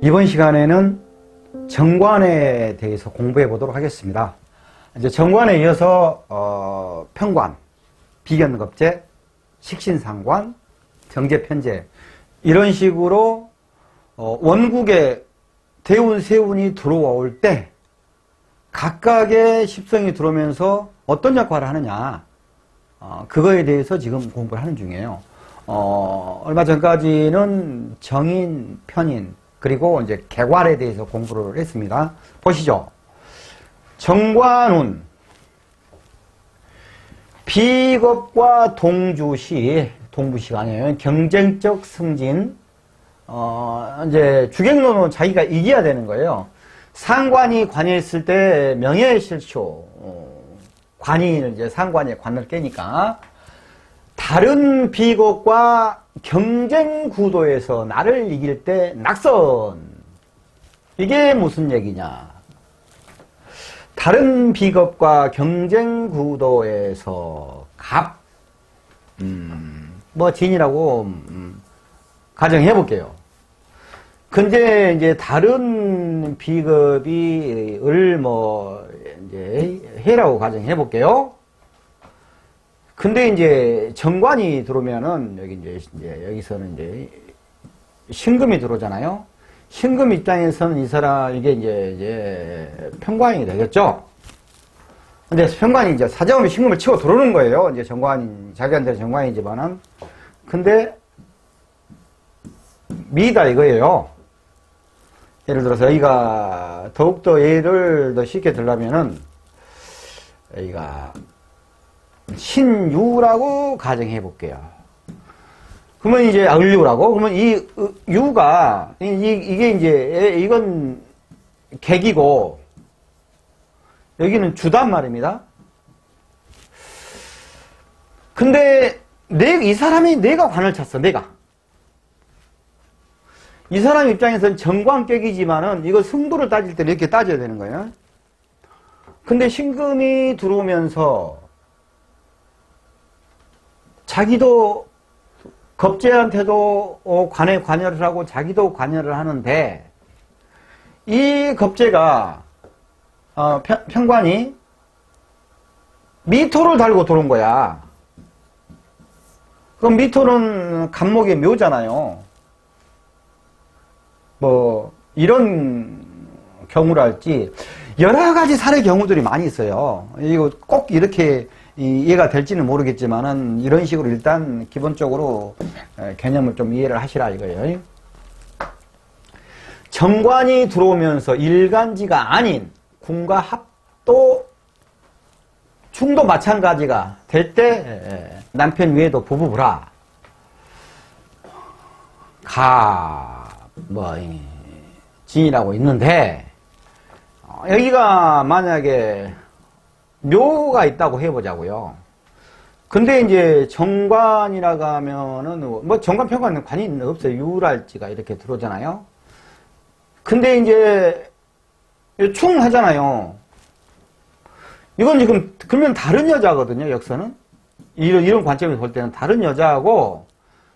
이번 시간에는 정관에 대해서 공부해 보도록 하겠습니다. 이제 정관에 이어서 편관, 비견겁제, 식신상관, 정제편제 이런 식으로 원국에 대운, 세운이 들어올 때 각각의 십성이 들어오면서 어떤 역할을 하느냐, 그거에 대해서 지금 공부를 하는 중이에요. 얼마 전까지는 정인, 편인, 그리고 이제 개괄에 대해서 공부를 했습니다. 보시죠. 정관운, 비겁과 동주시, 동부시가 아니에요. 경쟁적 승진, 이제 주객론은 자기가 이겨야 되는 거예요. 상관이 관여했을 때 명예실초, 관이 이제 상관의 관을 깨니까 다른 비겁과 경쟁 구도에서 나를 이길 때 낙선. 이게 무슨 얘기냐? 다른 비겁과 경쟁 구도에서 갑, 뭐 진이라고 가정해 볼게요. 근데 이제 다른 비겁이 을 이제 해라고 가정해 볼게요. 근데 이제 정관이 들어오면은 여기 이제 여기서는 이제 신금이 들어오잖아요. 신금 입장에서는 이 사람 이게 이제 편관이 되겠죠. 근데 편관이 이제 사정하면 신금을 치고 들어오는 거예요. 이제 정관이 자기한테 정관이지만은 근데 미다 이거예요. 예를 들어서 여기가 더욱더 예를 더 쉽게 들려면은 여기가 신유라고 가정해 볼게요. 그러면 이제 을유라고 그러면 이 유가 이게 이제 이건 객이고 여기는 주단 말입니다. 근데 이 사람이 내가 관을 찼어. 내가 이 사람 입장에서는 정관격이지만은 이거 승부를 따질 때 이렇게 따져야 되는 거예요. 근데 신금이 들어오면서 자기도 겁제한테도 관에 관여를 하고 자기도 관여를 하는데 이 겁제가 편관이 미토를 달고 들어온 거야. 그럼 미토는 간목의 묘잖아요. 뭐 이런 경우랄지 여러 가지 사례 경우들이 많이 있어요. 이거 꼭 이렇게 이해가 될지는 모르겠지만은 이런 식으로 일단 기본적으로 개념을 좀 이해를 하시라 이거예요. 정관이 들어오면서 일간지가 아닌 궁과 합도 충도 마찬가지가 될 때 남편 외에도 부부부라 진이라고 있는데 여기가 만약에 묘가 있다고 해보자고요. 근데 이제 정관이라고 하면은 뭐 정관 편관은 관이 없어요. 유랄지가 이렇게 들어오잖아요. 근데 이제 충 하잖아요. 이건 지금 그러면 다른 여자거든요. 역서는 이런 관점에서 볼 때는 다른 여자하고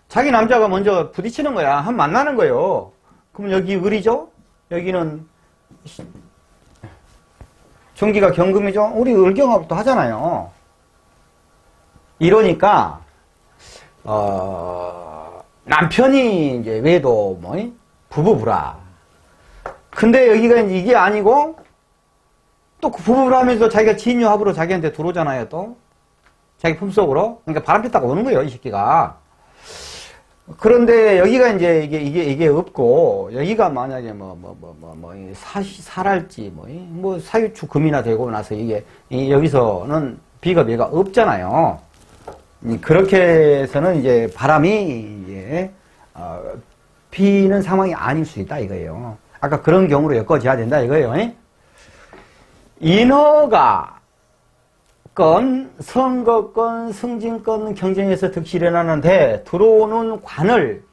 자기 남자가 먼저 부딪히는 거야. 한 만나는 거예요. 그럼 여기 을이죠? 여기는 정기가 경금이죠? 우리 을경합도 하잖아요. 이러니까, 남편이 이제 외도 부부부라. 근데 여기가 이게 아니고, 또 부부부라 하면서 자기가 진유합으로 자기한테 들어오잖아요, 또. 자기 품속으로. 그러니까 바람 폈다가 오는 거예요, 이 새끼가. 그런데 여기가 이제 이게 없고, 여기가 만약에 살할지, 사유축 금이나 되고 나서 여기서는 비겁이가 없잖아요. 그렇게 해서는 이제 바람이, 피는 상황이 아닐 수 있다 이거예요. 아까 그런 경우로 엮어져야 된다 이거예요. 인허가, 선거권, 승진권 경쟁에서 득실이 일어나는데 들어오는 관을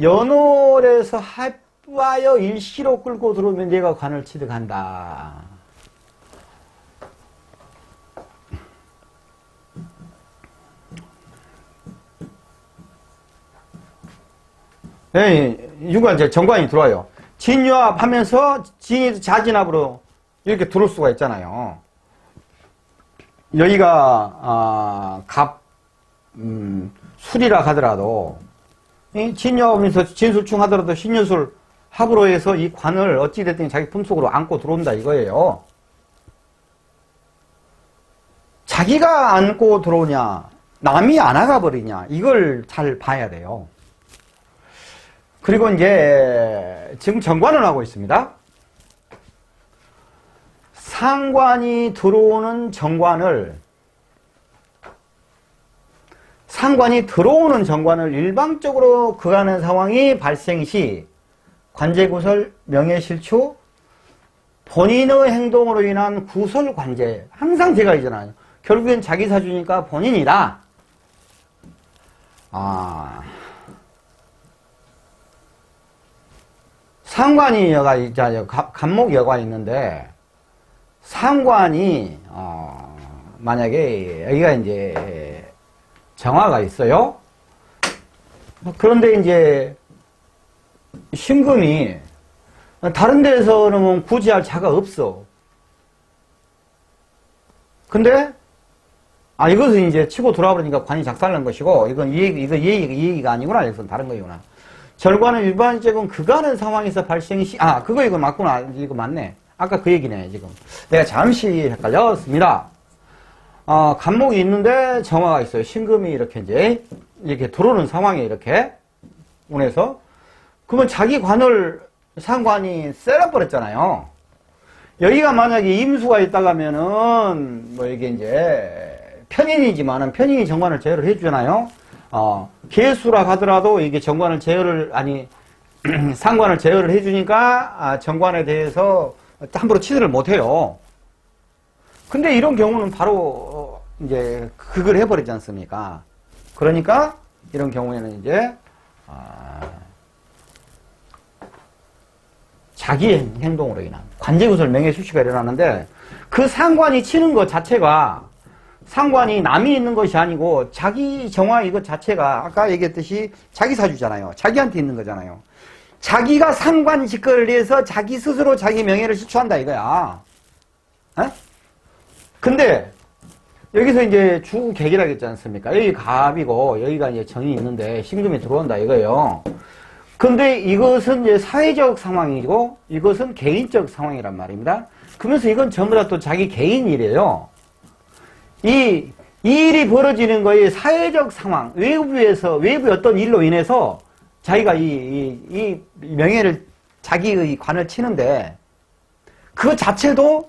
연월에서 합하여 일시로 끌고 들어오면 내가 관을 취득한다. 유관 정관이 들어와요. 진유합하면서 진이 자진합으로 이렇게 들어올 수가 있잖아요. 여기가 술이라 하더라도 진유합하면서 진술충 하더라도 신유술 합으로 해서 이 관을 어찌됐든 자기 품속으로 안고 들어온다 이거예요. 자기가 안고 들어오냐 남이 안 나가 버리냐 이걸 잘 봐야 돼요. 그리고 이제 지금 정관을 하고 있습니다. 상관이 들어오는 정관을 일방적으로 그하는 상황이 발생 시 관제구설, 명예실추, 본인의 행동으로 인한 구설관제 항상 제가 있잖아요. 결국엔 자기 사주니까 본인이다. 상관이 여가 있잖아요. 간목 여가 있는데 상관이 만약에 여기가 이제 정화가 있어요. 그런데 이제 신금이 다른 데서는 구지할 자가 없어. 근데 이것은 이제 치고 돌아와 버리니까 관이 작살난 것이고 이건 이 얘기가 아니구나. 이것은 다른 거구나. 절관은 일반적인 그가는 상황에서 발생 시 이거 맞구나. 이거 맞네. 아까 그 얘기네. 지금 내가 잠시 헷갈렸습니다. 간목이 있는데 정화가 있어요. 신금이 이렇게 이제 이렇게 들어오는 상황에 이렇게 운해서 그러면 자기 관을 상관이 쎄라버렸잖아요. 여기가 만약에 임수가 있다가 하면은 뭐 이게 이제 편인이지만은 편인이 정관을 제어를 해주잖아요. 개수라 하더라도 이게 정관을 제어를 상관을 제어를 해주니까 정관에 대해서 함부로 치들을 못해요. 근데 이런 경우는 바로 이제 극을 해버리지 않습니까? 그러니까 이런 경우에는 이제 자기 행동으로 인한 관제구설 명예수치가 일어나는데 그 상관이 치는 것 자체가 상관이 남이 있는 것이 아니고 자기 정화 이것 자체가 아까 얘기했듯이 자기 사주잖아요. 자기한테 있는 거잖아요. 자기가 상관 직거를 위해서 자기 스스로 자기 명예를 실추한다 이거야. 근데 여기서 이제 주객이라고 했지 않습니까? 여기 갑이고 여기가 이제 정이 있는데 신금이 들어온다 이거예요. 근데 이것은 이제 사회적 상황이고 이것은 개인적 상황이란 말입니다. 그러면서 이건 전부 다 또 자기 개인 일이에요. 이 일이 벌어지는 거에 사회적 상황, 외부의 어떤 일로 인해서 자기가 이 명예를, 자기의 관을 치는데, 그 자체도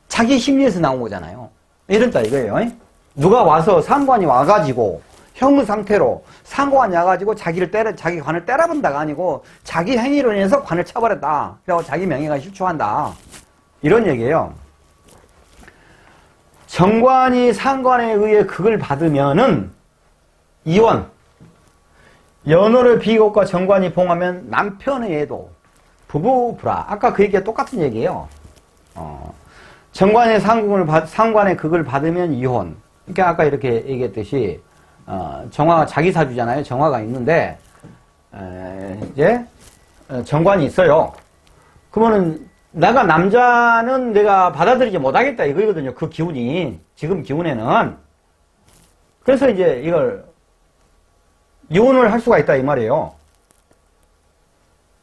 자기 심리에서 나온 거잖아요. 이런다 이거예요. 누가 와서 상관이 와가지고, 형 상태로 상관이 와가지고 자기 관을 때려본다가 아니고, 자기 행위로 인해서 관을 쳐버렸다. 그래서 자기 명예가 실추한다. 이런 얘기예요. 정관이 상관에 의해 극을 받으면은 이원, 연호를 비곡과 정관이 봉하면 남편의 애도 부부 불화. 아까 그 얘기가 똑같은 얘기예요. 정관의 상관의 극을 받으면 이혼. 그러니까 아까 이렇게 얘기했듯이 정화가 자기 사주잖아요. 정화가 있는데 이제 정관이 있어요. 그러면은 내가 남자는 내가 받아들이지 못하겠다 이거거든요. 그 기운이 지금 기운에는. 그래서 이제 이걸 이혼을 할 수가 있다 이 말이에요.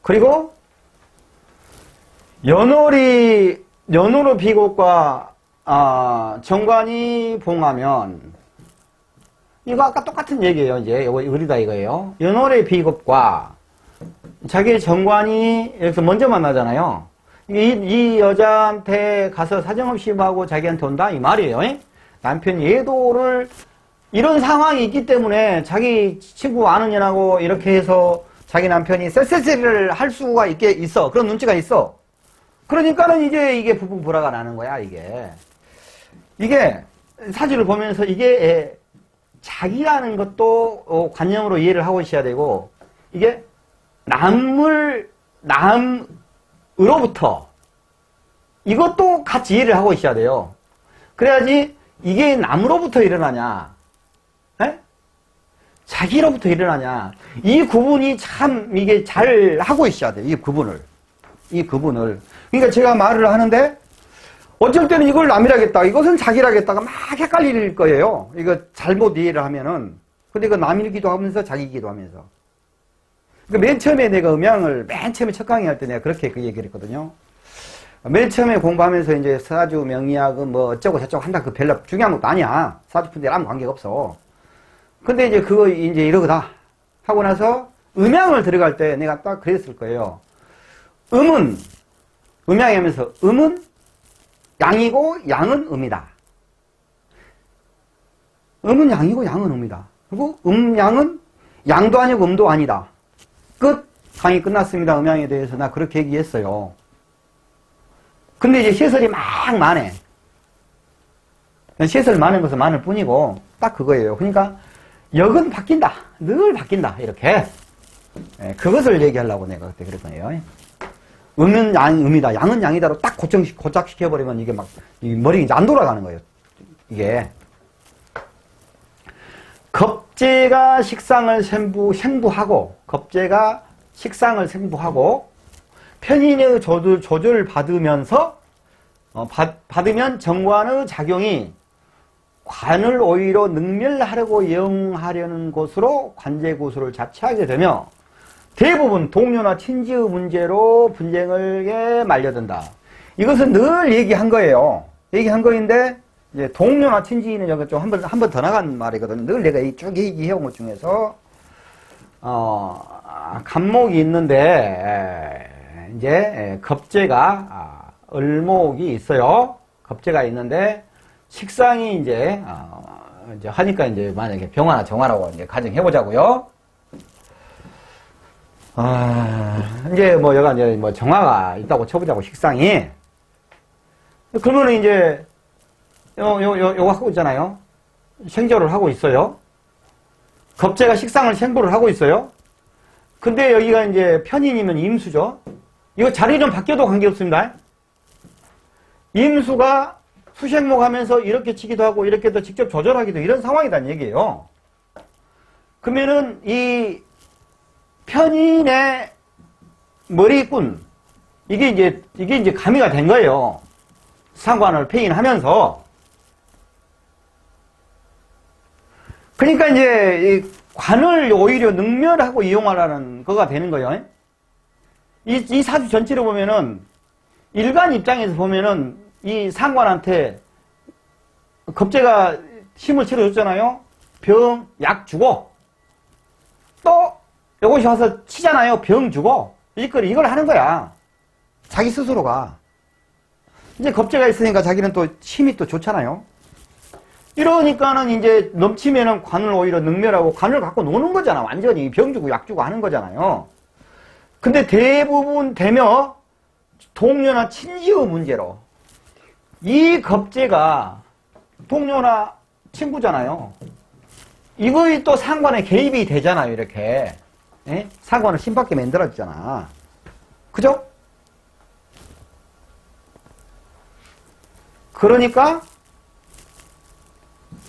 그리고 연호로 비곡과 정관이 봉하면 이거 아까 똑같은 얘기예요. 이제 의리다 이거예요. 연호의 비곡과 자기 정관이 여기서 먼저 만나잖아요. 이 여자한테 가서 사정없이 하고 자기한테 온다 이 말이에요. 남편이 예도를 이런 상황이 있기 때문에 자기 친구 아는 년하고 이렇게 해서 자기 남편이 쎄쎄쎄를 할 수가 있어. 그런 눈치가 있어. 그러니까는 이제 이게 부부 불화가 나는 거야. 이게 사주를 보면서 이게 자기라는 것도 관념으로 이해를 하고 있어야 되고 이게 남으로부터 이것도 같이 이해를 하고 있어야 돼요. 그래야지 이게 남으로부터 일어나냐 자기로부터 일어나냐 이 구분이 참 이게 잘 하고 있어야 돼요. 이 구분을 이 그분을. 그러니까 제가 말을 하는데 어쩔 때는 이걸 남이라겠다, 이것은 자기라겠다가 막 헷갈릴 거예요. 이거 잘못 이해를 하면은. 근데 이거 남이기도 하면서 자기기도 하면서. 그러니까 맨 처음에 내가 음양을 맨 처음에 첫 강의 할 때 내가 그렇게 그 얘기를 했거든요. 맨 처음에 공부하면서 이제 사주 명리학 뭐 어쩌고 저쩌고 한다, 그 별로 중요한 것도 아니야. 사주푼들 아무 관계가 없어. 근데 이제 그거 이제 이러거다 하고 나서 음양을 들어갈 때 내가 딱 그랬을 거예요. 음은 음양이 하면서 음은 양이고 양은 음이다. 음은 양이고 양은 음이다. 그리고 양은 양도 아니고 음도 아니다. 끝. 강의 끝났습니다. 음양에 대해서 나 그렇게 얘기했어요. 근데 이제 시설이 막 많네. 시설 많은 것은 많을 뿐이고 딱 그거예요. 그러니까 역은 바뀐다. 늘 바뀐다. 이렇게. 그것을 얘기하려고 내가 그때 그랬거든요. 음은 음이다. 양은 양이다로 딱 고착시켜버리면 이게 막 머리가 이제 안 돌아가는 거예요. 이게. 겁재가 식상을 생부하고 겁재가 식상을 생부하고 편인의 조절을 받으면서 받으면 정관의 작용이 관을 오히려 능멸하려고 영하려는 곳으로 관제구수를 자체하게 되며 대부분 동료나 친지의 문제로 분쟁을 말려든다. 이것은 늘 얘기한 거예요. 얘기한 거인데 이제 동료나 친지는 여기 좀 한 번 더 나간 말이거든요. 늘 내가 쭉 얘기해온 것 중에서 간목이 있는데 이제 겁재가 을목이 있어요. 겁재가 있는데 식상이 이제 하니까 이제 만약에 병화나 정화라고 이제 가정해보자고요. 이제 뭐 여가 이제 뭐 정화가 있다고 쳐보자고 식상이. 그러면은 이제 요거 하고 있잖아요. 생조를 하고 있어요. 겁재가 식상을 생보를 하고 있어요. 근데 여기가 이제 편인이면 임수죠. 이거 자리 좀 바뀌어도 관계없습니다. 임수가 수생목 하면서 이렇게 치기도 하고 이렇게도 직접 조절하기도 이런 상황이란 얘기예요. 그러면은 이 편인의 머리꾼 이게 이제 가미가 된 거예요. 상관을 폐인하면서. 그러니까 이제 이 관을 오히려 능멸하고 이용하라는 거가 되는 거예요. 이 사주 전체를 보면은 일간 입장에서 보면은 이 상관한테 겁재가 힘을 실어줬잖아요. 병, 약 주고 또 이것이 와서 치잖아요. 병 주고 이걸 하는 거야. 자기 스스로가. 이제 겁재가 있으니까 자기는 또 힘이 또 좋잖아요. 이러니까는 이제 넘치면은 관을 오히려 능멸하고 관을 갖고 노는 거잖아. 완전히 병 주고 약 주고 하는 거잖아요. 근데 대부분 되며 동료나 친지의 문제로 이 겁재가 동료나 친구잖아요. 이거에 또 상관에 개입이 되잖아요. 이렇게. 예? 상관을 힘받게 만들어지잖아. 그죠? 그러니까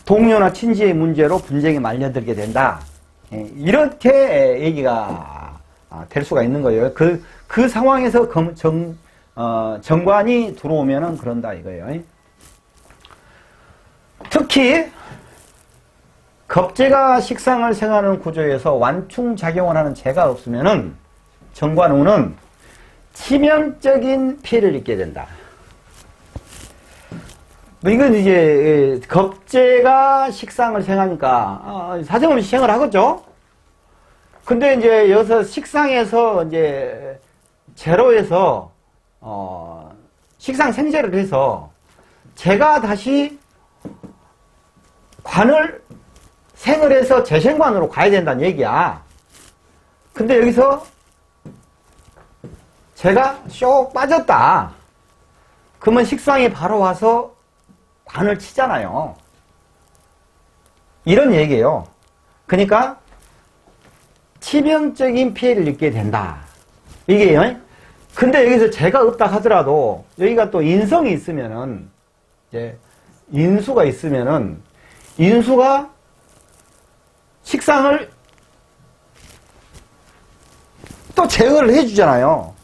동료나 친지의 문제로 분쟁이 말려들게 된다. 예, 이렇게 얘기가 될 수가 있는 거예요. 그 상황에서 정관이 들어오면은 그런다 이거예요. 특히 겁재가 식상을 생하는 구조에서 완충작용을 하는 재가 없으면은 정관우는 치명적인 피해를 입게 된다. 이건 이제 겁재가 식상을 생하니까 사정없이 생을 하겠죠. 근데 이제 여기서 식상에서 이제 제로에서 식상 생제를 해서 제가 다시 관을 생을 해서 재생관으로 가야 된다는 얘기야. 근데 여기서 제가 쏙 빠졌다. 그러면 식상이 바로 와서 관을 치잖아요. 이런 얘기예요. 그러니까 치명적인 피해를 입게 된다. 이게요. 근데 여기서 재가 없다 하더라도 여기가 또 인성이 있으면은 이제 인수가 있으면은 인수가 식상을 또 제어를 해주잖아요.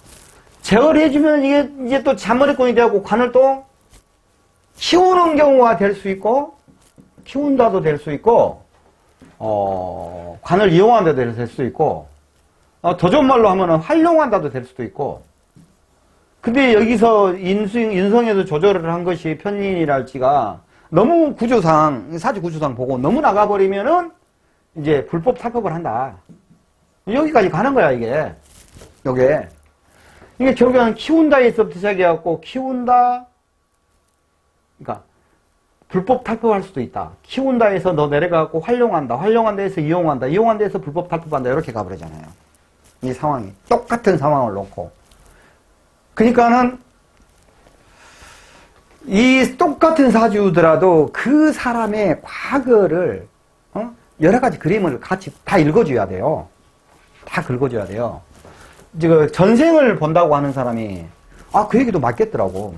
제어를 해주면 이게 이제 또 자머리꾼이 되고 관을 또 키우는 경우가 될 수 있고, 키운다도 될 수 있고, 관을 이용한다도 될 수 있고, 더 좋은 말로 하면은 활용한다도 될 수도 있고. 근데 여기서 인성에서 조절을 한 것이 편인이랄지가 너무 구조상, 사주 구조상 보고 너무 나가버리면은 이제 불법 탈법을 한다. 여기까지 가는 거야, 이게. 요게. 이게 결국은 키운다에서부터 시작해갖고, 키운다, 그러니까, 불법 탈법할 수도 있다. 키운다에서 너 내려가갖고 활용한다. 활용한다에서 이용한다. 이용한다에서 불법 탈법한다. 이렇게 가버리잖아요. 이 상황이. 똑같은 상황을 놓고. 그러니까는, 이 똑같은 사주더라도 그 사람의 과거를, 여러 가지 그림을 같이 다 읽어줘야 돼요. 다 긁어줘야 돼요. 지금 전생을 본다고 하는 사람이, 그 얘기도 맞겠더라고.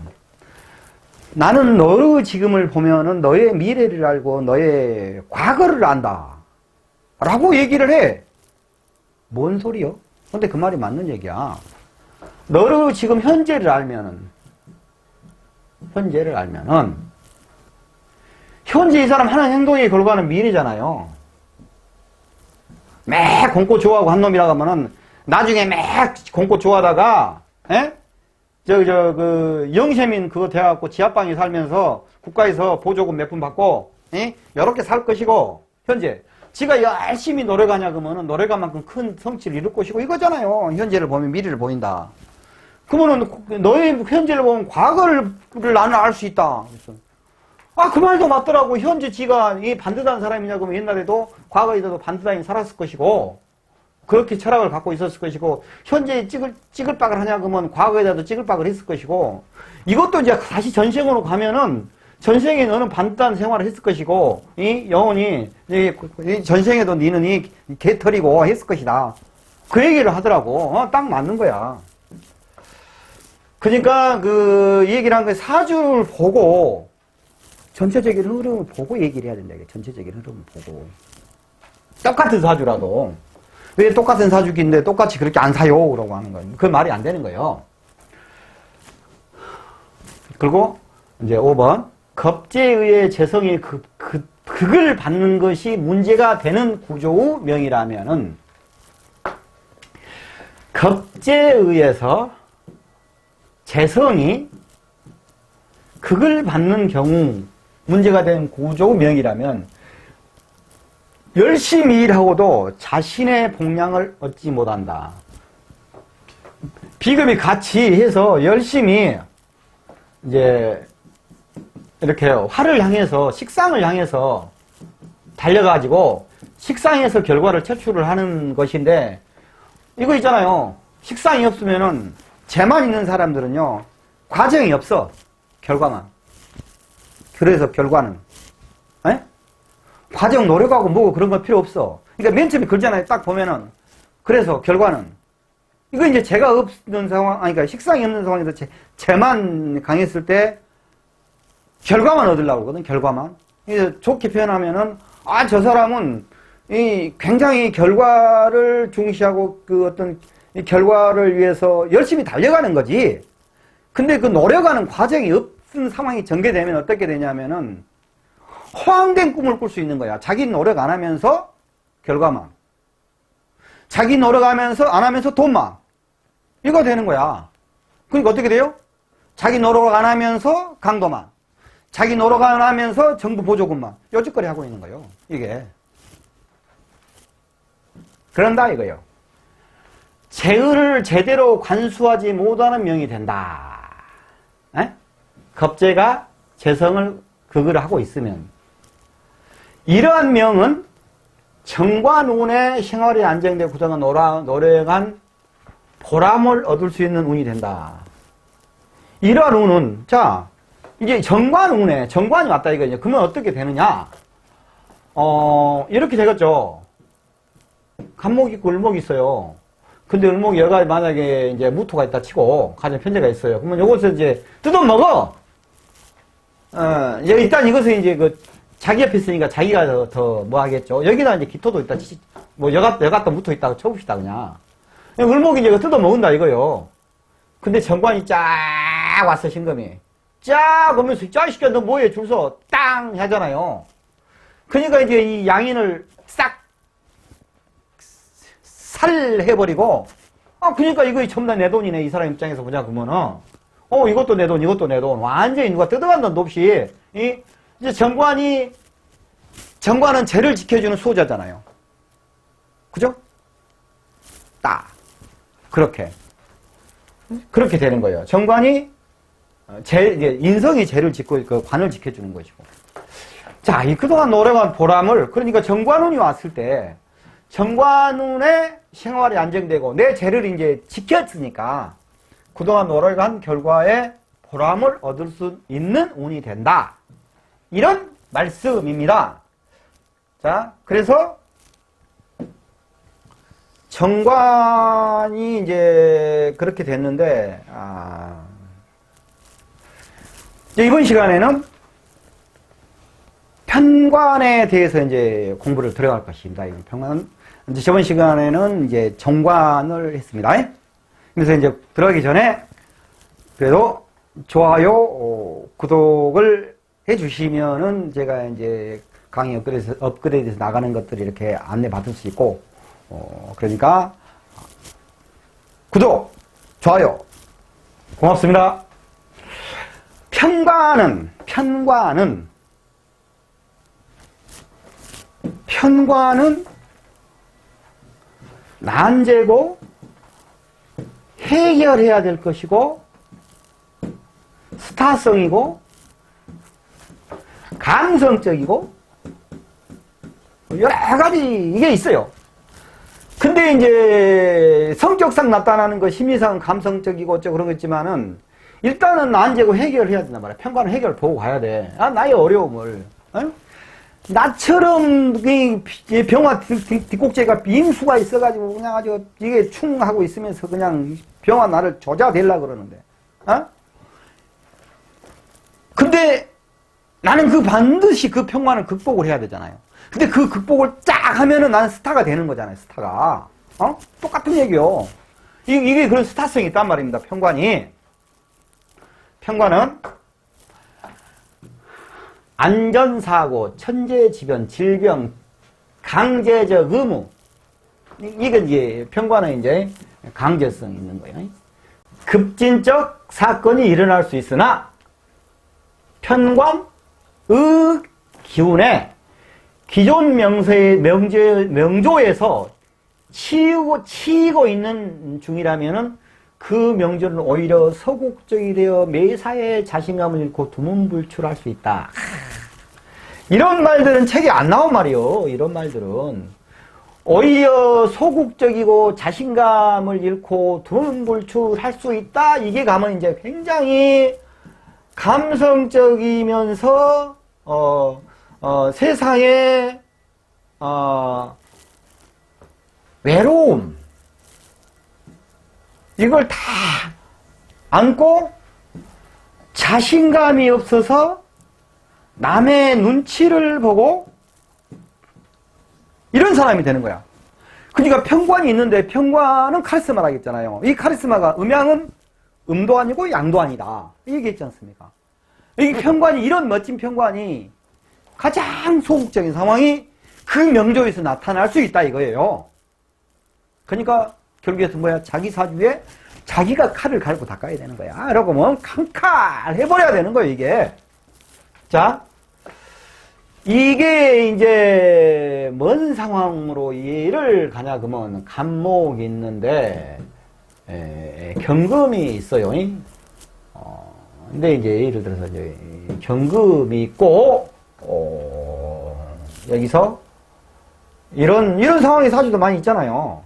나는 너의 지금을 보면은 너의 미래를 알고 너의 과거를 안다. 라고 얘기를 해. 뭔 소리요? 근데 그 말이 맞는 얘기야. 너의 지금 현재를 알면은, 현재 이 사람 하는 행동의 결과는 미래잖아요. 매 공고 좋아하고 한 놈이라고 하면은, 나중에 매 공고 좋아하다가, 영세민 그거 돼갖고 지하방에 살면서 국가에서 보조금 몇 푼 받고, 요렇게 살 것이고, 현재. 지가 열심히 노력하냐, 그러면은 노력한만큼 큰 성취를 이룰 것이고, 이거잖아요. 현재를 보면 미래를 보인다. 그러면은, 너의 현재를 보면 과거를 나는 알 수 있다. 그래서 그 말도 맞더라고. 현재 지가 이 반듯한 사람이냐, 그러면 옛날에도 과거에도 반듯하게 살았을 것이고, 그렇게 철학을 갖고 있었을 것이고, 현재 찌글빠글 하냐, 그러면 과거에도 찌글빠글 했을 것이고, 이것도 이제 다시 전생으로 가면은, 전생에 너는 반듯한 생활을 했을 것이고, 이 영혼이, 이 전생에도 니는 이 개털이고 했을 것이다. 그 얘기를 하더라고. 딱 맞는 거야. 그러니까 이 얘기를 한 게 사주를 보고, 전체적인 흐름을 보고 얘기를 해야 된다. 전체적인 흐름을 보고. 똑같은 사주라도. 왜 똑같은 사주기인데 똑같이 그렇게 안 사요? 라고 하는 거예요. 그 말이 안 되는 거예요. 그리고 이제 5번. 겁제에 의해 재성이 극을 받는 것이 문제가 되는 구조의 명이라면은, 겁제에 의해서 재성이 극을 받는 경우 문제가 되는 구조의 명이라면, 열심히 일하고도 자신의 복량을 얻지 못한다. 비급이 같이 해서 열심히 이제 이렇게 화를 향해서, 식상을 향해서 달려가지고 식상에서 결과를 채출을 하는 것인데, 이거 있잖아요. 식상이 없으면은, 재만 있는 사람들은요, 과정이 없어. 결과만. 그래서 결과는, 과정 노력하고 뭐고 그런 건 필요 없어. 그러니까 맨 처음에 글잖아요. 딱 보면은. 그래서 결과는. 이거 이제 재가 없는 상황, 그러니까 식상이 없는 상황에서 재만 강했을 때 결과만 얻으려고 하거든, 결과만. 그래서 좋게 표현하면은, 저 사람은 굉장히 결과를 중시하고 그 어떤 이 결과를 위해서 열심히 달려가는 거지. 근데 그 노력하는 과정이 없는 상황이 전개되면 어떻게 되냐면은, 허황된 꿈을 꿀 수 있는 거야. 자기 노력 안 하면서 결과만. 자기 노력 안 하면서 돈만. 이거 되는 거야. 그러니까 어떻게 돼요? 자기 노력 안 하면서 강도만. 자기 노력 안 하면서 정부 보조금만. 요짓거리 하고 있는 거예요. 이게. 그런다 이거예요. 재의를 제대로 관수하지 못하는 명이 된다. 겁재가 재성을 극을 하고 있으면, 이러한 명은 정과 운의 생활이 안정되고 구성한 노력한 보람을 얻을 수 있는 운이 된다. 이러한 운은, 자, 이제 정관 운에, 정관이 왔다 이거죠. 그러면 어떻게 되느냐? 이렇게 되겠죠. 간목 있고 을목이 있어요. 근데 을목이 여가 만약에 이제 무토가 있다 치고, 가정 편제가 있어요. 그러면 요것을 이제 뜯어먹어! 일단 이것은 이제 자기 옆에 있으니까 자기가 더 뭐 하겠죠. 여기다 이제 기토도 있다 치지, 여갖다 무토 있다고 쳐봅시다, 그냥. 을목이 이제 뜯어먹는다 이거요. 근데 정관이 쫙 왔어, 신금이. 쫙 오면서, 쫙 시켜, 너 뭐해? 줄서 땅! 하잖아요. 그러니까 이제 이 양인을 싹 살해버리고, 그러니까 이거 전부 다 내 돈이네. 이 사람 입장에서 보자, 그러면은. 이것도 내 돈, 이것도 내 돈. 완전히 누가 뜯어간 돈도 없이, 이제 정관은 죄를 지켜주는 수호자잖아요. 그죠? 딱. 그렇게 되는 거예요. 정관이, 인성이 죄를 짓고, 그 관을 지켜주는 것이고. 자, 그동안 노력한 보람을, 그러니까 정관운이 왔을 때, 정관운의 생활이 안정되고, 내 죄를 이제 지켰으니까, 그동안 노력한 결과에 보람을 얻을 수 있는 운이 된다. 이런 말씀입니다. 자, 그래서 정관이 이제 그렇게 됐는데, 이번 시간에는 편관에 대해서 이제 공부를 들어갈 것입니다. 편관은 이제 저번 시간에는 이제 정관을 했습니다. 그래서 이제 들어가기 전에 그래도 좋아요, 구독을 해주시면은 제가 이제 강의 업그레이드해서 나가는 것들이 이렇게 안내 받을 수 있고, 그러니까 구독, 좋아요, 고맙습니다. 편관은 난제고 해결해야 될 것이고 스타성이고 감성적이고 여러 가지 이게 있어요. 근데 이제 성격상 나타나는 거 심리상 감성적이고 어쩌고 그런 거 있지만은 일단은 난제고 해결해야 된단 말이야. 편관은 해결 보고 가야 돼. 나의 어려움을. 나처럼 병화 뒷꼭지가 빙수가 있어가지고 그냥 아주 이게 충하고 있으면서 그냥 병화 나를 조자되려고 그러는데. 근데 나는 반드시 그 평관을 극복을 해야 되잖아요. 근데 그 극복을 쫙 하면은 나는 스타가 되는 거잖아요, 스타가. 똑같은 얘기요. 이게 그런 스타성이 있단 말입니다, 편관은 안전사고, 천재지변, 질병, 강제적 의무. 이건 이제 편관은 이제 강제성이 있는 거예요. 급진적 사건이 일어날 수 있으나 편관의 기운에 기존 명조에서 치이고 있는 중이라면은 그 명조는 오히려 서곡적이 되어 매사에 자신감을 잃고 두문불출할 수 있다. 이런 말들은 책에 안 나온 말이요. 이런 말들은 오히려 소극적이고 자신감을 잃고 두문불출할 수 있다. 이게 가면 이제 굉장히 감성적이면서 세상에 외로움 이걸 다 안고 자신감이 없어서 남의 눈치를 보고 이런 사람이 되는 거야. 그러니까 편관이 있는데 편관은 카리스마라 했잖아요. 이 카리스마가 음양은 음도 아니고 양도 아니다. 이 얘기했지 않습니까? 이 편관이 이런 멋진 편관이 가장 소극적인 상황이 그 명조에서 나타날 수 있다 이거예요. 그러니까 결국에서 뭐야? 자기 사주에 자기가 칼을 갈고 닦아야 되는 거야. 이러고 뭐 칸칼 해버려야 되는 거예요, 이게. 자, 이게 이제 뭔 상황으로 이해를 가냐 그러면 간목이 있는데 경금이 있어요. 근데 이제 예를 들어서 이제 경금이 있고 여기서 이런 상황의 사주도 많이 있잖아요.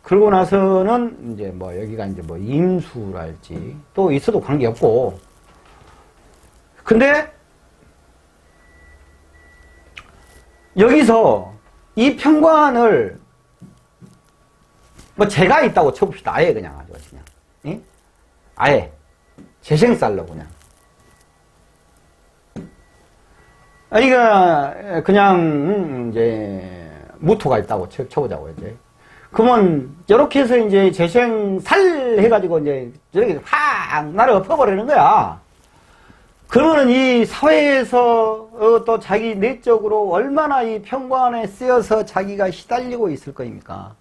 그러고 나서는 이제 뭐 여기가 이제 뭐 임수랄지 또 있어도 관계없고. 근데 여기서 이 편관을 뭐 제가 있다고 쳐봅시다. 아예 그냥 아주 그냥. 예? 아예 재생살로 그냥. 그러니까 그냥 이제 무토가 있다고 쳐보자고 이제. 그러면 이렇게 해서 이제 재생살 해가지고 이제 저렇게 확 나를 엎어버리는 거야. 그러면 이 사회에서 또 자기 내적으로 얼마나 이 평관에 쓰여서 자기가 시달리고 있을 거입니까?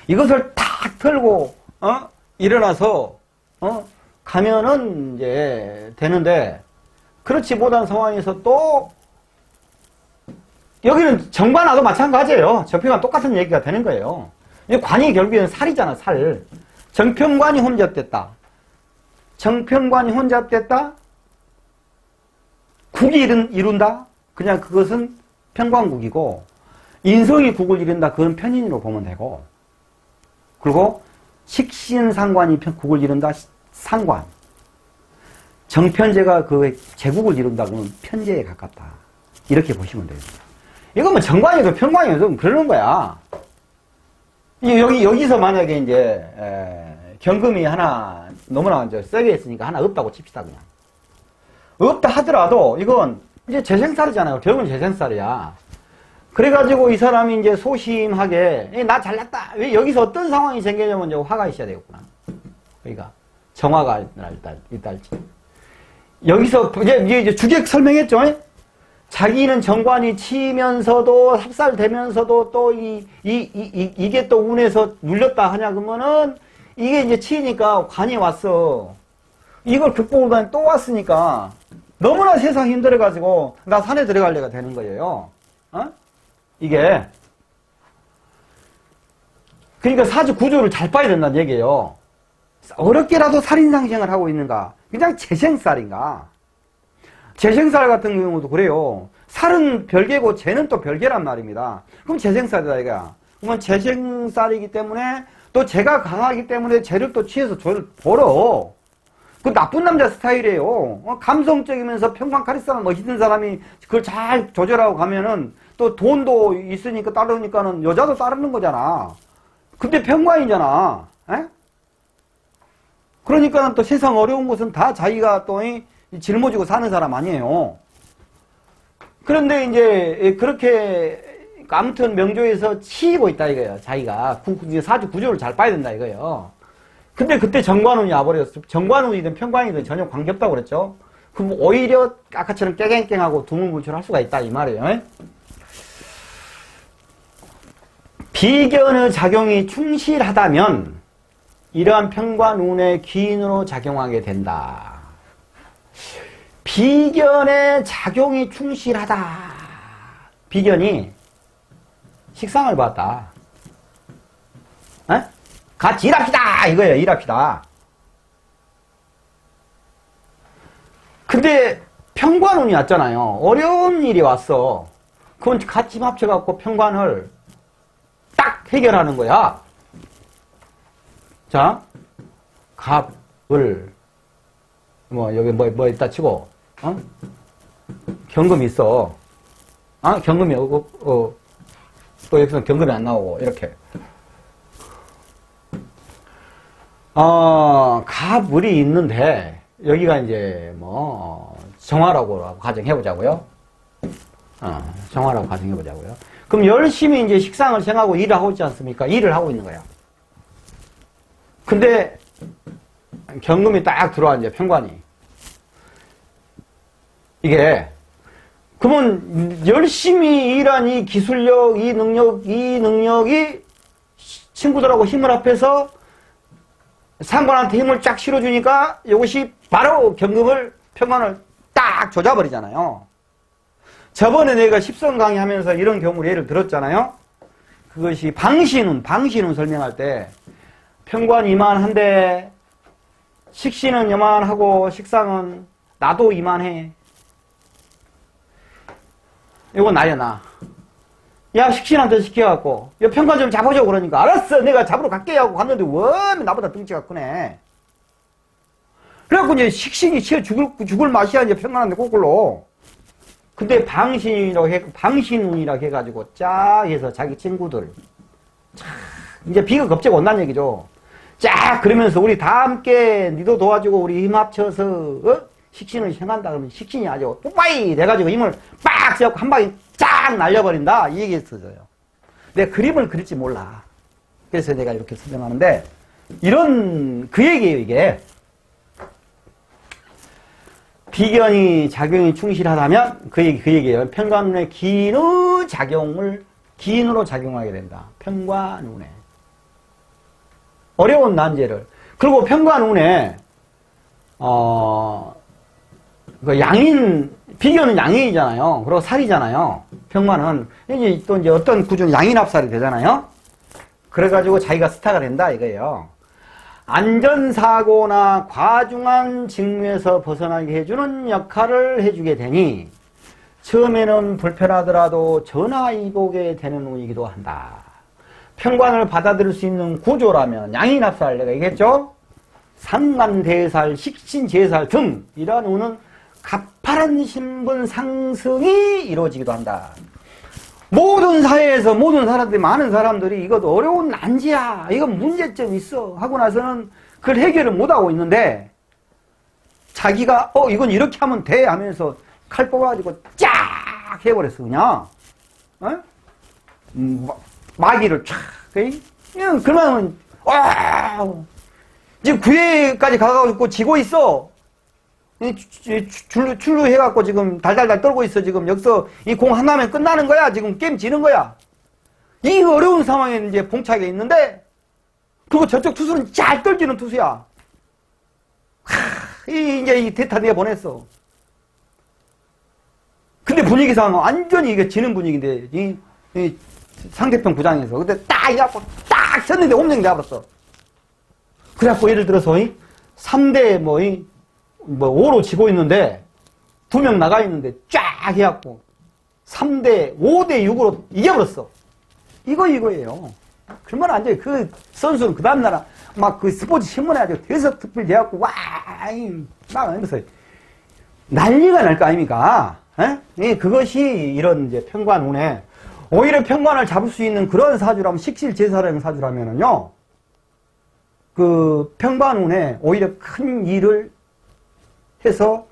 이것을 탁 털고 일어나서 가면은 이제 되는데, 그렇지 못한 상황에서 또 여기는 정관하도 마찬가지예요. 정평관 똑같은 얘기가 되는 거예요. 이 관이 결국에는 살이잖아, 살. 정평관이 혼잡됐다. 정평관이 혼잡됐다. 국이 이룬다. 그냥 그것은 평관국이고, 인성이 국을 이룬다. 그건 편인으로 보면 되고, 그리고 식신상관이 국을 이룬다. 상관. 정편제가 그 제국을 이룬다. 그러면 편제에 가깝다. 이렇게 보시면 됩니다. 이건 뭐 정관이고 평관이고 그러는 거야. 여기서 만약에 이제 경금이 하나 너무나 이제 세게 했으니까 하나 없다고 칩시다. 그냥 없다 하더라도 이건 이제 재생살이잖아요. 결국은 재생살이야. 그래가지고 이 사람이 이제 소심하게 나 잘났다. 왜 여기서 어떤 상황이 생기냐면 이제 화가 있어야 되겠구나. 그러니까 정화가 있달지. 여기서 이제 주객 설명했죠. 자기는 정관이 치면서도 삽살되면서도 또 이게 또 운에서 눌렸다 하냐 그러면은 이게 이제 치니까 관이 왔어. 이걸 극복하다 또 왔으니까 너무나 세상 힘들어가지고 나 산에 들어갈래가 되는 거예요. 이게 그러니까 사주 구조를 잘 봐야 된다는 얘기예요. 어렵게라도 살인상생을 하고 있는가? 그냥 재생살인가? 재생살 같은 경우도 그래요. 살은 별개고 재는 또 별개란 말입니다. 그럼 재생살이다 이거야. 그러면 재생살이기 때문에 또 재가 강하기 때문에 재를 또 취해서 저를 벌어. 그 나쁜 남자 스타일이에요. 감성적이면서 평강 카리스마 멋있는 사람이 그걸 잘 조절하고 가면은 또 돈도 있으니까 따르니까는 여자도 따르는 거잖아. 근데 평관이잖아. 에? 그러니까 또 세상 어려운 것은 다 자기가 또 짊어지고 사는 사람 아니에요. 그런데 이제 그렇게 아무튼 명조에서 치이고 있다 이거예요. 자기가 사주 구조를 잘 봐야 된다 이거예요. 근데 그때 정관운이 와버렸어. 정관운이든 평관이든 전혀 관계없다고 그랬죠. 그럼 오히려 아까처럼 깨갱깽하고 두문불출할 수가 있다 이 말이에요. 비견의 작용이 충실하다면 이러한 평관운의 기인으로 작용하게 된다. 비견의 작용이 충실하다. 비견이 식상을 봤다. 같이 일합시다 이거예요. 일합시다. 근데 평관운이 왔잖아요. 어려운 일이 왔어. 그건 같이 합쳐갖고 평관을 딱 해결하는 거야. 자, 갑을 여기 뭐 있다 치고 경금이 있어. 경금이 또 여기서 경금이 안 나오고 이렇게. 갑을이 있는데 여기가 이제 정화라고 가정해보자고요. 정화라고 가정해보자고요. 그럼 열심히 이제 식상을 생하고 일을 하고 있지 않습니까? 일을 하고 있는 거야. 근데 경금이 딱 들어와 이제 평관이. 이게 그러면 열심히 일한 이 기술력, 이 능력이 친구들하고 힘을 합해서 상관한테 힘을 쫙 실어주니까 이것이 바로 경금을 평관을 딱 조져버리잖아요. 저번에 내가 십선 강의하면서 이런 경우를 예를 들었잖아요. 그것이 방신운 설명할 때 평관 이만한데 식신은 요만하고 식상은 나도 이만해. 이거 나야 나. 야 식신한테 시켜갖고 야 평관 좀 잡아줘 그러니까 알았어 내가 잡으러 갈게 하고 갔는데 왜 나보다 덩치가 크네. 그래갖고 이제 식신이 치어 죽을 맛이야 이제 평관한테 거꾸로. 근데 방신운이라고 해가지고 쫙 해서 자기 친구들 이제 비가 겁재가 온다는 얘기죠. 쫙 그러면서 우리 다 함께 니도 도와주고 우리 힘 합쳐서 식신을 행한다 그러면 식신이 아주 뽀빠이 돼가지고 힘을 빡 쐬고 한 방에 쫙 날려버린다 이 얘기 했어요. 내가 그림을 그릴지 몰라. 그래서 내가 이렇게 설명하는데, 이런, 그 얘기예요, 이게. 비견이 작용이 충실하다면, 그 얘기예요. 편관운의 기인의 작용을, 기인으로 작용하게 된다. 편관운에. 어려운 난제를. 그리고 편관운에, 그 양인, 비견은 양인이잖아요. 그리고 살이잖아요. 편관은. 이제 또 이제 어떤 구조는 양인합살이 되잖아요. 그래가지고 자기가 스타가 된다, 이거예요. 안전사고나 과중한 직무에서 벗어나게 해주는 역할을 해주게 되니, 처음에는 불편하더라도 전화이복에 되는 운이기도 한다. 편관을 받아들일 수 있는 구조라면, 양인합살, 내가 얘기했죠? 상간대살, 식신제살 등, 이러한 운은 가파른 신분 상승이 이루어지기도 한다. 모든 사회에서 모든 사람들이, 많은 사람들이 이것도 어려운 난제야, 이건 문제점이 있어 하고 나서는 그걸 해결을 못하고 있는데, 자기가 이건 이렇게 하면 돼 하면서 칼 뽑아가지고 쫙 해버렸어. 그냥 마기를 쫙. 그냥 그러면 지금 9회까지 가가지고 지고 있어. 출루 해갖고 지금 달달달 떨고 있어. 지금 여기서 이 공 하나면 끝나는 거야. 지금 게임 지는 거야. 이 어려운 상황에 이제 봉착해 있는데, 그리고 저쪽 투수는 잘 떨지는 투수야. 이제 이 대타 내가 보냈어. 근데 분위기상 완전히 이게 지는 분위기인데, 이 상대편 구장에서. 근데 딱 해갖고 딱 쳤는데 홈런 잡았어. 그래갖고 예를 들어서 3대 5로 지고 있는데 2명 나가 있는데 쫙 해갖고 3대 5대 6으로 이겨버렸어. 이거예요. 그러면 안 돼. 그 선수는 그 다음날 막 그 스포츠 신문에 아주 대서특필 돼갖고 막 하면서 난리가 날 거 아닙니까? 그것이 이런 이제 편관운에, 오히려 편관을 잡을 수 있는 그런 사주라면, 식실제사령 사주라면은요, 그 편관운에 오히려 큰 일을 해서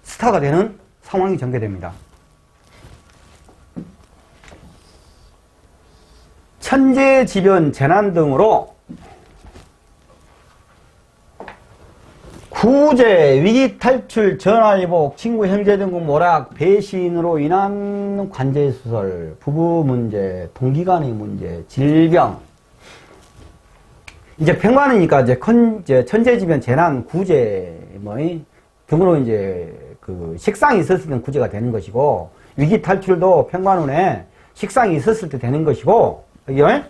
스타가 되는 상황이 전개됩니다. 천재지변, 재난 등으로 구제, 위기탈출, 전화위복, 친구, 형제 등급 모락, 배신으로 인한 관제수설, 부부 문제, 동기간의 문제, 질병. 이제 편관이니까 이제 천재지변, 재난, 구제, 등으로 이제 그 식상이 있었을 때 구제가 되는 것이고, 위기탈출도 편관운에 식상이 있었을 때 되는 것이고, 여기요?